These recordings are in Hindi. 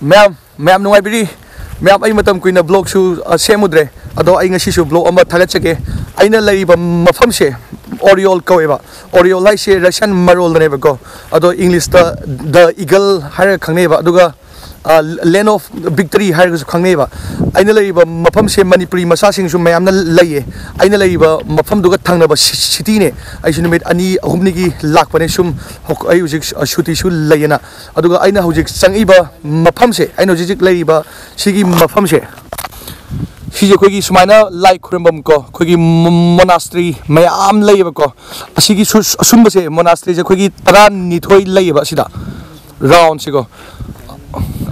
मैम नुआइबिरी मैम आई मतम कुइना ब्लॉग सु सेमुद्रे अदो आई ngasisu ब्लॉग अमा थागतचके आइना लैबा मफम से ओरियोल कवेबा ओरियोल हाइसे रशियन मरोल नेबको अदो इंग्लिश द ईगल हायर खंगनेबा अदुगा लैंड ऑफ विक्ट्री हायर खंगनेबा आइना लैबा मफम से मणिपुरी मसासिंगसु मैमना लैये आइना लैबा मफम दुगा थंगनबा सिटी ने आइसु निमित अनि अहुमनिगी लाखपने सुम आई हुजिक शुटी सु लैयना अदुगा आइना हुजिक संगइबा मफम से आइना हुजिक लैबा सिगी मफम से सिजे कोगी सुमाइना लाइक खुरमबम को कोगी मोनास्ट्री मैम लैबको असिगी असुम से मोनास्ट्री जे कोगी 12 लैबा सिदा राउंड सिगो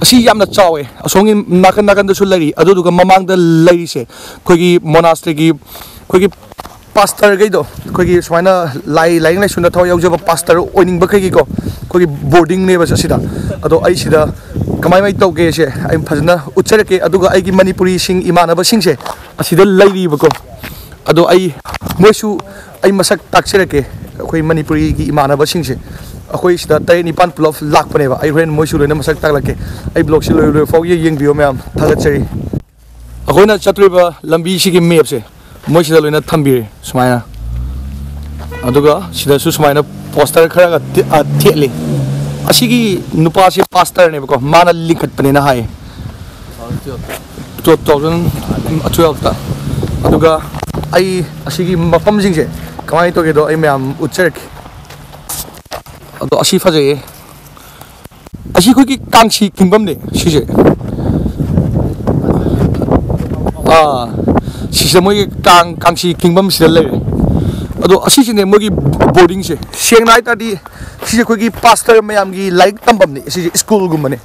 असी यामना चावे असोंगी नाकन नाकन दसु लैरी अदुदुगा ममांग द लैरी से कोगी मोनास्ट्री की कोगी पास्टर गइदो कोगी सुमाइना लाइंग लै सुना थाव यावजबा पास्टर ओइनिंग बखैगी को कोगी बोर्डिंग ने बस सिदा अदो आई सिदा कमाई माई तौगे से आई फजना उच्चरके अदुगा आई की मणिपुरी सिंग इमानबा सिंग से असिदा लैरीबको अदो आई मोइसु आई मसक ताक्सरके अखोई मणिपुरी की इमानबा सिंग से अखोई सिदा 9 पुलफ लाखपनेबा आई होरेन मोइसु लेना मसक ताकलके आई ब्लॉग से लोय फाव ये येंगबियो मैम थागतचरी अखोइना चत्रिबा लंबी सिगी मैप से मोइसिदा लोइना थंबिरे सुमाइना अदुगा सिदा सु सुमाइना पोस्टर खरागा थेली असिगी नुपा से पास्टर ने बको माना लिखत पने ना हाय 2012 ता अदुगा आई असिगी मफम जिंग से कमाई तो के दो आई मैम उच्चरक अदो असि फजे असि कोकी कांगसी किंगबम ने सिजे सिसे मोई कांगसी किंगबम से ले अदो असी ने मोगी बोर्डिंग से सेंग नाइ तादी सिजे कोगी पास्टर मैम की लाइक तंबम ने सिजे स्कूल गुमने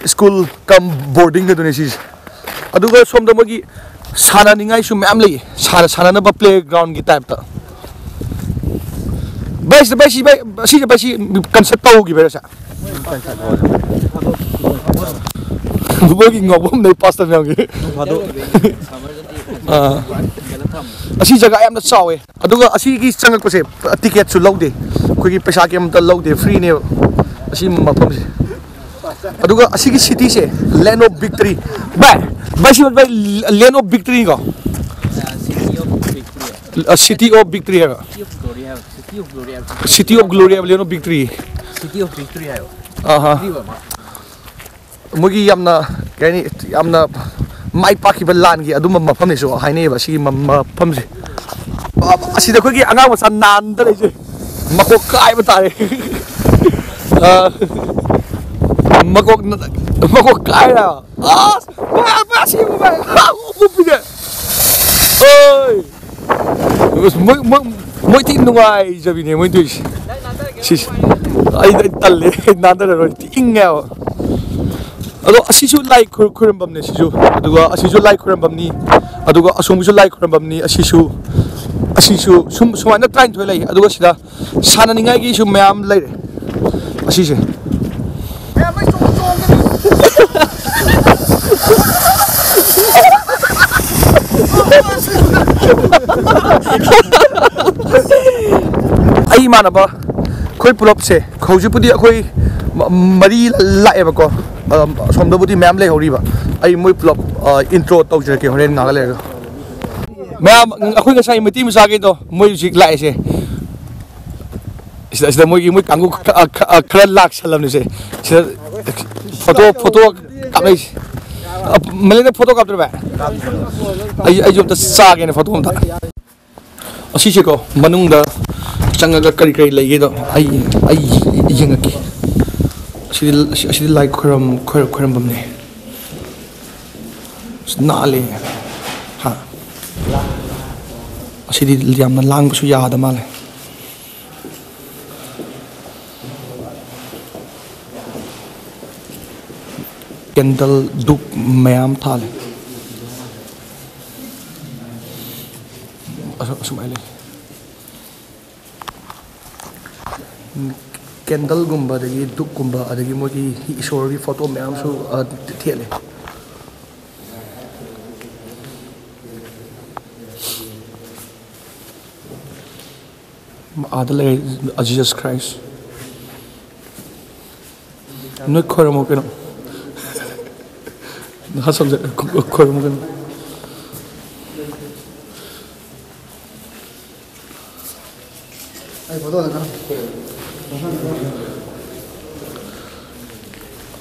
स्कूल कम बोर्डिंग के दुने सिजे अदुगा सोम द मोगी साना निंगाई सु मैम ले साना न प्ले ग्राउंड की टाइप ता बैसी कंसेप्ट होगी बेरसा मोगी ngobum nei pastor मैम की असी जगह याम चावे अदुगा असी की चंगक से टिकट सु लौदे कोई पैसा के अमता लौदे फ्री ने असी मफम से अदुगा असी की सिटी से land of victory by land of victory को सिटी ऑफ विक्ट्री है सिटी ऑफ ग्लोरी है लैंड ऑफ विक्ट्री है हां मुगी यामना कहनी यामना माइ पाखिबा लान की अदुम मफम ने सो हाइने बा सी मफम से असी देखो कि अंगा मसा नान द लेजे मको काय बतारे मको काय रा बा सी बा उपिदे ओय बस मोय ती नुगाई जबिने मोय दुइस सी आई तल्ले नादर रो इंगा अदो असिसु लाइक खुरंबम ने सिजु अदुगा असिसु लाइक खुरंबम नि अदुगा असुंगसु लाइक खुरंबम नि असिसु सुमाना ट्राइन थोय लै अदुगा सिदा साना निंगाई की सु मैम लै असिसे आई मानबा खोई पुलप से खौजुपुदी अखोई मरी लाएबको सोमदबुदी मैम ले होरीबा आई मोय पुलप इंट्रो तौजरके होरेन नागा लेगा मैम अखोई गसाई मिति मसागे तो मोय जिक लाएसे इस मोय की मोय कांगु खरा लाख सलम से फोटो कामै मले फोटो कापतर बा आई जो त सागे ने फोटो हमता असिसे को मनुंग चंगा करी करी लगे तो आई यंगकी असी लाइक खुरम बमने नाले हाँ असी यामना लांगबसु याद माले कैंडल दुक मैम थाले असुमाइले कैंडल गुम्बा दगी दुक गुम्बा अदगी मोगी ईश्वर की फोटो मैम सु थेले आदले जीसस क्राइस्ट ꯅꯣꯏ ꯈꯣꯏꯔꯝꯃꯣ ꯀꯩꯅꯣ ꯍꯥꯁꯝꯁꯦ ꯈꯣꯏꯔꯝꯃꯣ ꯀꯩꯅꯣ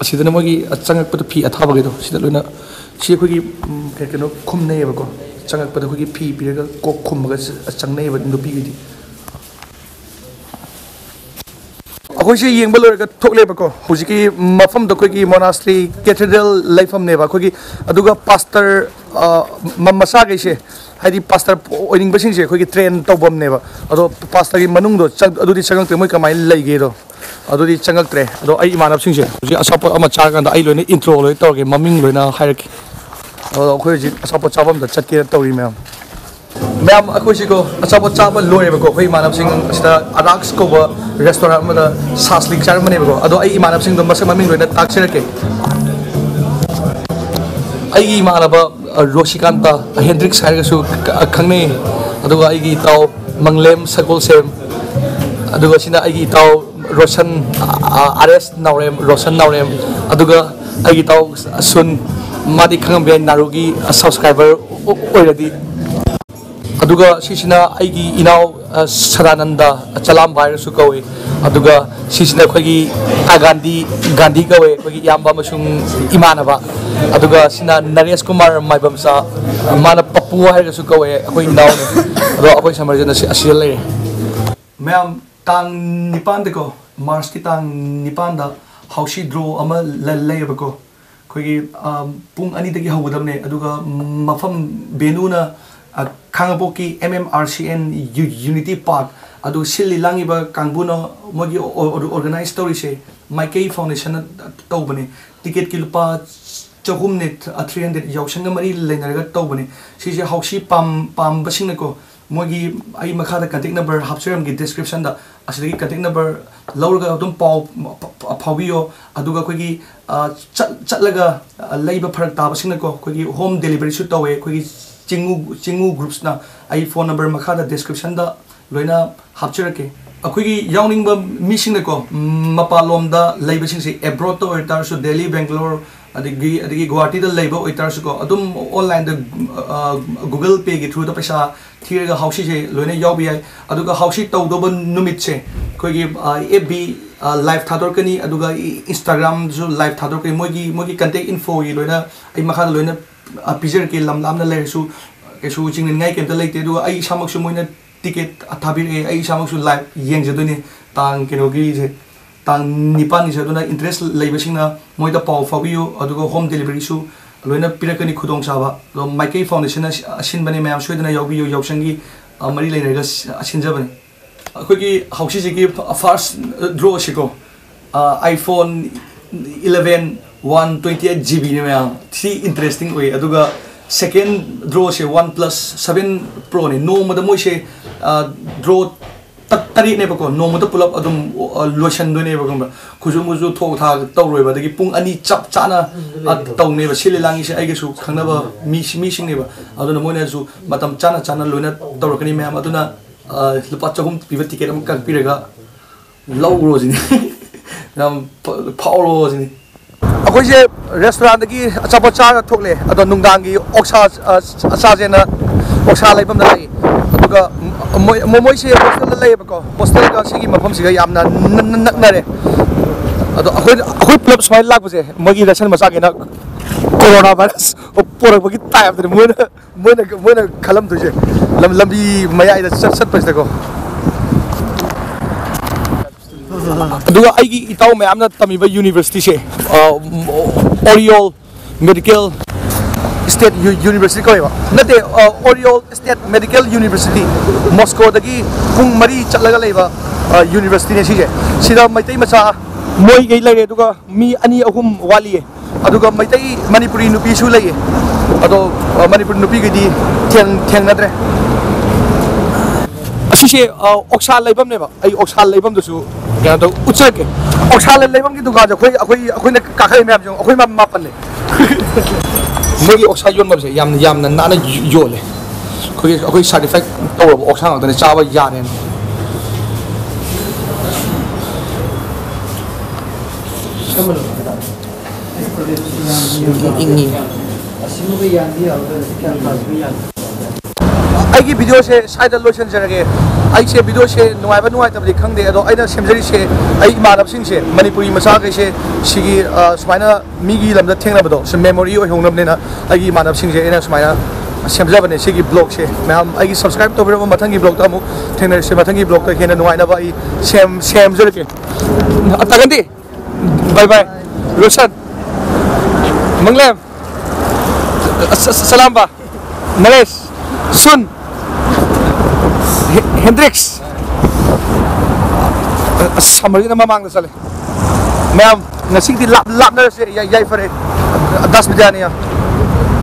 ꯑꯁꯤꯗꯅ ꯃꯣꯏꯒꯤ ꯆꯪꯉꯛꯄꯗ ꯐꯤ ꯑꯊꯥꯕꯒꯤꯗꯣ ꯁꯤꯗ ꯂꯣꯏꯅ ꯁꯤ ꯑꯩꯈꯣꯏꯒꯤ ꯀꯩꯅꯣ ꯈꯨꯝꯅꯩꯌꯦꯕꯀꯣ ꯆꯪꯉꯛꯄꯗ ꯑꯩꯈꯣꯏꯒꯤ ꯐꯤ ꯄꯤꯔꯒ ꯀꯣꯛ ꯈꯨꯝꯃꯒ ꯆꯪꯅꯩꯌꯦꯕ ꯅꯨꯄꯤꯒꯤꯗꯤ ꯑꯩꯈꯣꯏꯁꯦ ꯌꯦꯡꯕ ꯂꯣꯏꯔꯒ ꯊꯣꯛꯂꯦꯕꯀꯣ ꯍꯧꯖꯤꯛꯀꯤ ꯃꯐꯝꯗꯣ ꯑꯩꯈꯣꯏꯒꯤ ꯃꯣꯅꯥꯁꯇ꯭ꯔꯤ ꯀꯦꯊꯦꯗ꯭ꯔꯦꯜ ꯂꯩꯐꯝꯅꯦꯕ ꯑꯩꯈꯣꯏꯒꯤ ꯑꯗꯨꯒ ꯄꯥꯁꯇꯔ ꯃꯆꯥꯈꯩꯁꯦ ꯍꯥꯏꯗꯤ ꯄꯥꯁꯇꯔ ꯑꯣꯏꯅꯤꯡꯕꯁꯤꯡꯁꯦ ꯑꯩꯈꯣꯏꯒꯤ ꯇ꯭ꯔꯦꯟ ꯇꯧꯐꯝꯅꯦꯕ ꯑꯗꯣ ꯄꯥꯁꯇꯔꯒꯤ ꯃꯅꯨꯡꯗꯣ ꯑꯗꯨꯗꯤ ꯆꯪꯉꯛꯇ꯭ꯔꯦ ꯃꯣꯏ ꯀꯃꯥꯏꯅ ꯂꯩꯒꯦꯗꯣ ꯑꯗꯨꯗꯤ ꯆꯪꯉꯛꯇ꯭ꯔꯦ ꯑꯗꯣ ꯑꯩ ꯏꯃꯥꯟꯅꯕꯁꯤꯡꯁꯦ ꯍꯧꯖꯤꯛ ꯑꯆꯥꯄꯣꯠ ꯑꯃ ꯆꯥꯔꯀꯥꯟꯗ ꯑꯩ ꯂꯣꯏꯅ ꯏꯟꯇ꯭ꯔꯣ ꯂꯣꯏꯅ ꯇꯧꯔꯒꯦ ꯃꯃꯤꯡ ꯂꯣꯏꯅ ꯍꯥꯏꯔꯛꯀꯦ ꯑꯗꯣ ꯑꯩꯈꯣꯏ ꯍꯧꯖꯤꯛ ꯑꯆꯥꯄꯣꯠ ꯆꯥꯐꯝꯗ ꯆꯠꯀꯦꯅ ꯇꯧꯔꯤ ꯃꯌꯥꯝ ꯑꯩꯈꯣꯏꯁꯤꯀꯣ ꯑꯆꯥꯄꯣꯠ ꯆꯥꯕ ꯂꯣꯏꯔꯦꯕꯀꯣ ꯑꯩꯈꯣꯏ ꯏꯃꯥꯟꯅꯕꯁꯤꯡ ꯑꯁꯤꯗ ꯑꯔꯥꯛꯁ ꯀꯧꯕ ꯔꯦꯁꯇꯨꯔꯦꯟ ꯑꯃꯗ ꯁꯥꯁꯂꯤꯛ ꯆꯥꯔꯝꯕꯅꯦꯕꯀꯣ ꯑꯗꯣ ꯑꯩ ꯏꯃꯥꯟꯅꯕꯁꯤꯡꯗꯣ ꯃꯁꯛ ꯃꯃꯤꯡ ꯂꯣꯏꯅ ꯇꯥꯛꯆꯔꯛꯀꯦ ꯑꯩꯒꯤ ꯏꯃꯥꯟꯅꯕ ꯔꯣꯁꯤꯀꯥꯟꯇ ꯍꯦꯟꯗ꯭ꯔꯤꯛꯁ ꯍꯥꯏꯔꯒꯁꯨ ꯈꯪꯅꯩ ꯑꯗꯨꯒ ꯑꯩꯒꯤ ꯏꯇꯥꯎ ꯃꯪꯂꯦꯝ ꯁꯒꯣꯜꯁꯦꯝ ꯑꯗꯨꯒ ꯁꯤꯅ ꯑꯩꯒꯤ ꯏꯇꯥꯎ ꯔꯣꯁꯟ ꯑꯥꯔꯦꯁ ꯅꯥꯎꯔꯦꯝ ꯔꯣꯁꯟ ꯅꯥꯎꯔꯦꯝ ꯑꯗꯨꯒ ꯑꯩꯒꯤ ꯏꯇꯥꯎ ꯁꯨꯟ ꯃꯥꯗꯤ ꯈꯪꯉꯝꯕ ꯌꯥꯏ ꯅꯥꯔꯨꯒꯤ ꯁꯕꯁꯀ꯭ꯔꯥꯏꯕꯔ ꯑꯣꯏꯔꯗꯤ ꯑꯗꯨꯒ ꯁꯤꯁꯤꯅ ꯑꯩꯒꯤ ꯏꯅꯥꯎ ꯁꯗꯥꯅꯟꯗ ꯆꯂꯥꯝꯕ ꯍꯥꯏꯔꯁꯨ ꯀꯧꯏ ꯑꯗꯨꯒ ꯁꯤꯁꯤꯅ ꯑꯩꯈꯣꯏꯒꯤ ꯒꯥꯟꯙꯤ ꯀꯧꯏ ꯑꯩꯈꯣꯏꯒꯤ ꯏꯌꯥꯝꯕ ꯑꯃꯁꯨꯡ ꯏꯃꯥꯟꯅꯕ ꯑꯗꯨꯒ ꯁꯤꯅ ꯅꯔꯦꯁ ꯀꯨꯃꯥꯔ ꯃꯥꯏꯕꯝꯆꯥ ꯃꯥꯅ ꯄꯞꯄꯨ ꯍꯥꯏꯔꯒꯁꯨ ꯀꯧꯏ ꯑꯩꯈꯣꯏ ꯏꯅꯥꯎꯅꯤ ꯑꯗꯣ ꯑꯩꯈꯣꯏ ꯁꯝꯃꯔꯁꯤꯅ ꯑꯁꯤꯗ ꯂꯩꯔꯦ ꯃꯌꯥꯝ ꯇꯥꯡ 9ꯗꯀꯣ ꯃꯥꯔꯆꯀꯤ ꯇꯥꯡ 9ꯗ ꯍꯥꯎꯁꯤ ꯗ꯭ꯔꯣ ꯑꯃ ꯂꯩꯌꯦꯕꯀꯣ ꯑꯩꯈꯣꯏꯒꯤ ꯄꯨꯡ 2ꯗꯒꯤ ꯍꯧꯒꯗꯕꯅꯦ ꯑꯗꯨꯒ ꯃꯐꯝ ꯚꯦꯅꯨꯅ ꯈꯥꯡꯉꯕꯣꯛꯀꯤ MMRCN ꯌꯨꯅꯤꯇꯤ ꯄꯥꯔꯛ ꯑꯗꯨ ꯁꯤꯜꯂꯤ ꯂꯥꯡꯉꯤꯕ ꯀꯥꯡꯕꯨꯅ ꯃꯣꯏꯒꯤ ꯑꯣꯔꯒꯅꯥꯏꯖ ꯇꯧꯔꯤꯁꯦ ꯃꯥꯏꯀꯩ ꯐꯥꯎꯟꯗꯦꯁꯟꯅ ꯇꯧꯕꯅꯦ ꯇꯤꯀꯦꯠꯀꯤ ꯂꯨꯄꯥ 200ꯅꯦ 300 ꯌꯥꯎꯁꯪꯒ ꯃꯔꯤ ꯂꯩꯅꯔꯒ ꯇꯧꯕꯅꯦ ꯁꯤꯁꯦ ꯍꯥꯎꯁꯤ ꯄꯥꯝꯕꯁꯤꯡꯅꯀꯣ ꯃꯣꯏꯒꯤ ꯑꯩ ꯃꯈꯥꯗ ꯀꯟꯇꯦꯛ ꯅꯝꯕꯔ ꯍꯥꯞꯆꯔꯝꯒꯦ ꯗꯤꯁꯀ꯭ꯔꯤꯞꯁꯟꯗ ꯑꯁꯤꯗꯒꯤ ꯀꯟꯇꯦꯛ ꯅꯝꯕꯔ ꯂꯧꯔꯒ ꯑꯗꯨꯝ ꯄꯥꯎ ꯐꯥꯎꯕꯤꯌꯣ ꯑꯗꯨꯒ ꯑꯩꯈꯣꯏꯒꯤ ꯆꯠꯂꯒ ꯂꯩꯕ ꯐꯔꯛ ꯇꯥꯕꯁꯤꯡꯅꯀꯣ ꯑꯩꯈꯣꯏꯒꯤ ꯍꯣꯝ ꯗꯦꯂꯤꯚꯔꯤꯁꯨ ꯇꯧꯋꯦ ꯑꯩꯈꯣꯏꯒꯤ ꯆꯤꯡꯉꯨ ꯒ꯭ꯔꯨꯞꯁꯅ ꯑꯩ ꯐꯣꯟ ꯅꯝꯕꯔ ꯃꯈꯥꯗ ꯗꯤꯁꯀ꯭ꯔꯤꯞꯁꯟꯗ ꯂꯣꯏꯅ ꯍꯥꯞꯆꯔꯛꯀꯦ ꯑꯩꯈꯣꯏꯒꯤ ꯌꯥꯎꯅꯤꯡꯕ ꯃꯤꯁꯤꯡꯅꯀꯣ ꯃꯄꯥꯟꯂꯣꯝꯗ ꯂꯩꯕꯁꯤꯡꯁꯦ ꯑꯦꯕ꯭ꯔꯣꯗꯇ ꯑꯣꯏꯇꯥꯔꯁꯨ ꯗꯦꯜꯂꯤ ꯕꯦꯡꯒꯂꯣꯔ ꯑꯗꯒꯤ ꯒꯨꯋꯥꯍꯥꯇꯤꯗ ꯂꯩꯕ ꯑꯣꯏꯇꯥꯔꯁꯨꯀꯣ ꯑꯗꯨꯝ ꯑꯣꯟꯂꯥꯏꯟꯗ ꯒꯨꯒꯜ ꯄꯦꯒꯤ ꯊ꯭ꯔꯨꯗ ꯄꯩꯁा ꯊꯤꯔꯒ ꯍꯥꯎꯁꯤꯁꯦ ꯂꯣꯏꯅ ꯌꯥꯎꯕ ꯌꯥꯏ ꯑꯗꯨꯒ ꯍꯥꯎꯁꯤ ꯇꯧꯗꯧꯕ ꯅꯨꯃꯤꯠꯁꯦ ꯑꯩꯈꯣꯏꯒꯤ FB ꯂꯥꯏꯚ ꯊꯥꯗꯣꯔꯛꯀꯅꯤ ꯑꯗꯨꯒ ꯏꯟꯁꯇꯥꯒ꯭ꯔꯥꯝꯗꯁꯨ ꯂꯥꯏꯚ ꯊꯥꯗꯣꯔꯛꯀꯅꯤ ꯃꯣꯏꯒꯤ ꯀꯟꯇꯦꯛ ꯏꯟꯐꯣꯒꯤ ꯂꯣꯏꯅ ꯑꯩ ꯃꯈꯥꯗ ꯂꯣꯏꯅ ꯄꯤꯖꯔꯛꯀꯦ ꯂꯝ ꯂꯥꯞꯅ ꯂꯩꯔꯁꯨ ꯀꯩꯁꯨ ꯆꯤꯡꯅꯅꯤꯡꯉꯥꯏ ꯀꯩꯝꯇ ꯂꯩꯇꯦ ꯑꯗꯨꯒ ꯑꯩ ꯏꯁꯥꯃꯛꯁꯨ ꯃꯣꯏꯅ ꯇꯤꯀꯦꯠ ꯊꯥꯕꯤꯔꯛꯑꯦ ꯑꯩ ꯏꯁꯥꯃꯛꯁꯨ ꯂꯥꯏꯚ ꯌꯦꯡꯖꯗꯣꯏꯅꯦ ꯇꯥꯡ ꯀꯩꯅꯣꯒꯤꯁꯦ ꯇꯥꯡ 9ꯒꯤꯁꯦ ꯑꯗꯨꯅ ꯏꯟꯇꯔꯦꯁ ꯂꯩꯕꯁꯤꯡꯅ ꯃꯣꯏꯗ ꯄꯥꯎ ꯐꯥꯎꯕꯤꯌꯨ ꯑꯗꯨꯒ ꯍꯣꯝ ꯗꯦꯂꯤꯚꯔꯤꯁꯨ ꯂꯣꯏꯅ ꯄꯤꯔꯛꯀꯅꯤ ꯈꯨꯗꯣꯡꯆꯥꯕ ꯑꯗꯣ ꯃꯥꯏꯀꯩ ꯐꯥꯎꯟꯗꯦꯁꯟꯅ ꯑꯁꯤꯟꯕꯅꯦ ꯃꯌꯥꯝ ꯁꯣꯏꯗꯅ ꯌꯥꯎꯕꯤꯌꯨ ꯌꯥꯎꯁꯪꯒꯤ ꯃꯔꯤ ꯂꯩꯅꯔꯒ ꯑꯁꯤꯟꯖꯕꯅꯦ ꯑꯩꯈꯣꯏꯒꯤ ꯍꯥꯎꯁꯤꯁꯤꯒꯤ ꯐꯥꯔꯁ ꯗ꯭ꯔꯣ ꯑꯁꯤꯀꯣ iPhone 11 128GB ne mayam thi interesting oi aduga second draw se OnePlus 7 Pro ne no mada moi se draw tari ne bako no mada pull up adum lotion do ne bako khuju muju thok tha tawroi ba dagi pung ani chap chana taw ne ba sile langi se aige su khangna ba mi sing ne ba aduna moi ne su matam chana loina tawrakani mayam aduna lupa chahum piva ticket am kak piraga low rosini nam power rosini अखोइसे रेस्टोरेंट की अचापत चागा थोकले अदो नुंगांगी ओक्सा अचाजेना ओक्सा लाइफम लाई अदुगा मोमोइसे हॉस्टल लाइबको हॉस्टल का सिगी मफम सिगा यामना नकनरे अदो अखोइ प्लस स्माइल लागबसे मगी रेशन मसागेना कोरोना वायरस पोरबगी टाइप दे मोना खलम तुजे लंबी मयाइदा सट पसदको अदुगा आइगी इताउ मैमना तमिबा यूनिवर्सिटी से ओरियोल मेडिकल स्टेट यूनिवर्सिटी को नते Oryol state medical university Moscow दगी पुंग मरी चलगा लेबा यूनिवर्सिटी ने सिजे सिदा मैतै मचा मोय गई लगे दुगा मी अनि अहुम वालिए अदुगा मैतै मणिपुरी नुपी सु लगे अदो मणिपुरी नुपी गदी थेंग नद्रे असिसे ओक्सा लेबम नेबा आई ओक्सा लेबम दसु क्या तो उच्चके ओक्सा लेबम की दुकान अखोई ने काखै मैम जो अखोई मापन ले मोगी ओक्सा योन मबसे याम नाना योले अखोई सर्टिफाइड तौर ओक्सा ngakne चाबा याने आइगी वीडियो से साइड लोशन जरगे आई से वीडियो से नुआइबा नुआइ तबदि खंगदे अदो आइना सेमजरी से आई मानव सिंह से मणिपुरी मसा के से सिगी सुमाइना मिगी लमदा थेंगनाबदो से मेमोरी ओइ होंगनबनेना आइगी मानव सिंह से एना सुमाइना सेमजाबने सिगी ब्लॉग से मैम आइगी सब्सक्राइब तोबरो मथंगी ब्लॉग ता मु थेंगना से मथंगी ब्लॉग ता हेना नुआइनाबा आई सेमजरके अतगंदी बाय बाय रोशन मंगलम सलाम बा नरेश सुन हेंड्रिक्स समरी ना मांग चले मैम नसिंग दी लाप लाप नरसे याई फरे 10 बजे आने